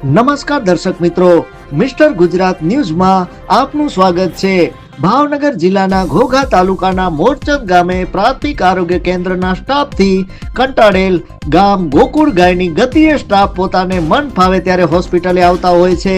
નમસ્કાર દર્શક મિત્રો, મિસ્ટર ગુજરાત ન્યૂઝમાં આપનું સ્વાગત છે। ભાવનગર જિલ્લાના ઘોઘા તાલુકાના મોરચંદ ગામે પ્રાથમિક આરોગ્ય કેન્દ્રના સ્ટાફથી કંટાળેલ ગામ ગોકુળ ગાયની ગતિએ સ્ટાફ પોતાને મન ફાવે ત્યારે હોસ્પિટલે આવતા હોય છે,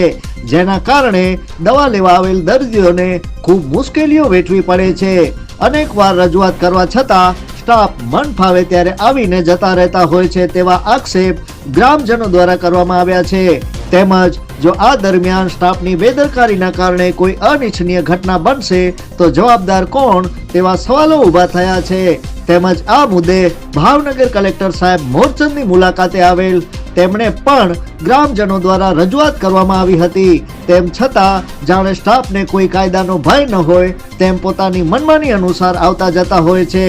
જેના કારણે દવા લેવા આવેલ દર્દીઓને ખૂબ મુશ્કેલીઓ વેઠવી પડે છે। અનેકવાર રજૂઆત કરવા છતાં સ્ટાફ મન ફાવે ત્યારે આવીને જતા રહેતા હોય છે તેવા આક્ષેપ ગ્રામજનો દ્વારા કરવામાં આવ્યા છે। તેમજ જો આ દરમિયાન સ્ટાફની બેદરકારીના કારણે કોઈ અનિચ્છનીય ઘટના બનશે તો જવાબદાર કોણ તેવા સવાલો ઊભા થયા છે। તેમજ આ મુદ્દે ભાવનગર કલેક્ટર સાહેબ મોરચંદની મુલાકાતે આવેલ તેમણે પણ ગ્રામજનો દ્વારા રજૂઆત કરવામાં આવી હતી, તેમ છતાં જાણે સ્ટાફને કોઈ કાયદાનો ભય ન હોય તેમ પોતાની મનમાની અનુસાર આવતા જતા હોય છે।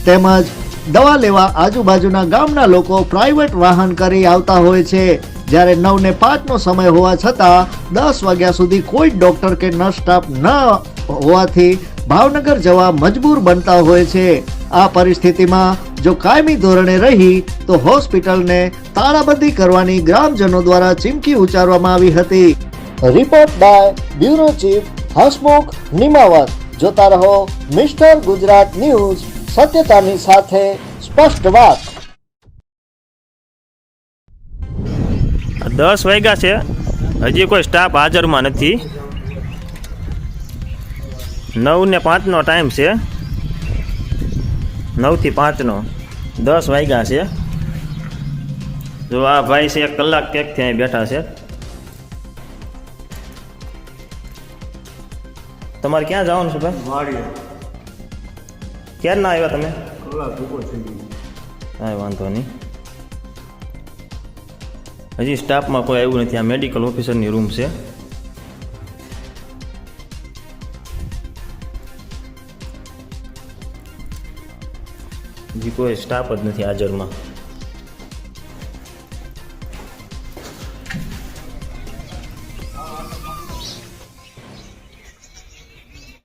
તેમજ દવા લેવા આજુબાજુના ગામના લોકો પ્રાઇવેટ વાહન કરી આવતા હોય છે, જ્યારે 9 ને 5 નો સમય હોવા છતાં 10 વાગ્યા સુધી કોઈ ડોક્ટર કે નર્સ સ્ટાફ ન હોવાથી ભાવનગર જવા મજબૂર બનતા હોય છે। આ પરિસ્થિતિમાં જો કાયમી ધોરણે રહી તો હોસ્પિટલને તાળાબંધી કરવાની ગ્રામજનો દ્વારા ચીમકી ઉચ્ચારવામાં આવી હતી। Report by bureau chief Hasmukh Nimavat. જોતા રહો મિસ્ટર ગુજરાત ન્યૂઝ, સત્યતાની સાથે સ્પષ્ટ વાત। 10 વાગ્યા છે, હજી કોઈ સ્ટાફ હાજરમાં નથી। 9 ને 5 નો ટાઈમ છે, 9 થી 5 નો 10 વાગ્યા છે। જો આ ભાઈ છે 1 કલાક કેકથી અહીં બેઠા છે। તમારે ક્યાં જવાનું છે ભાઈ? ક્યારે ના આવ્યા તમે? કાંઈ વાંધો નહીં, હજી સ્ટાફમાં કોઈ આવ્યું નથી। આ મેડિકલ ઓફિસરની રૂમ છે। હજી કોઈ સ્ટાફ જ નથી હાજરમાં।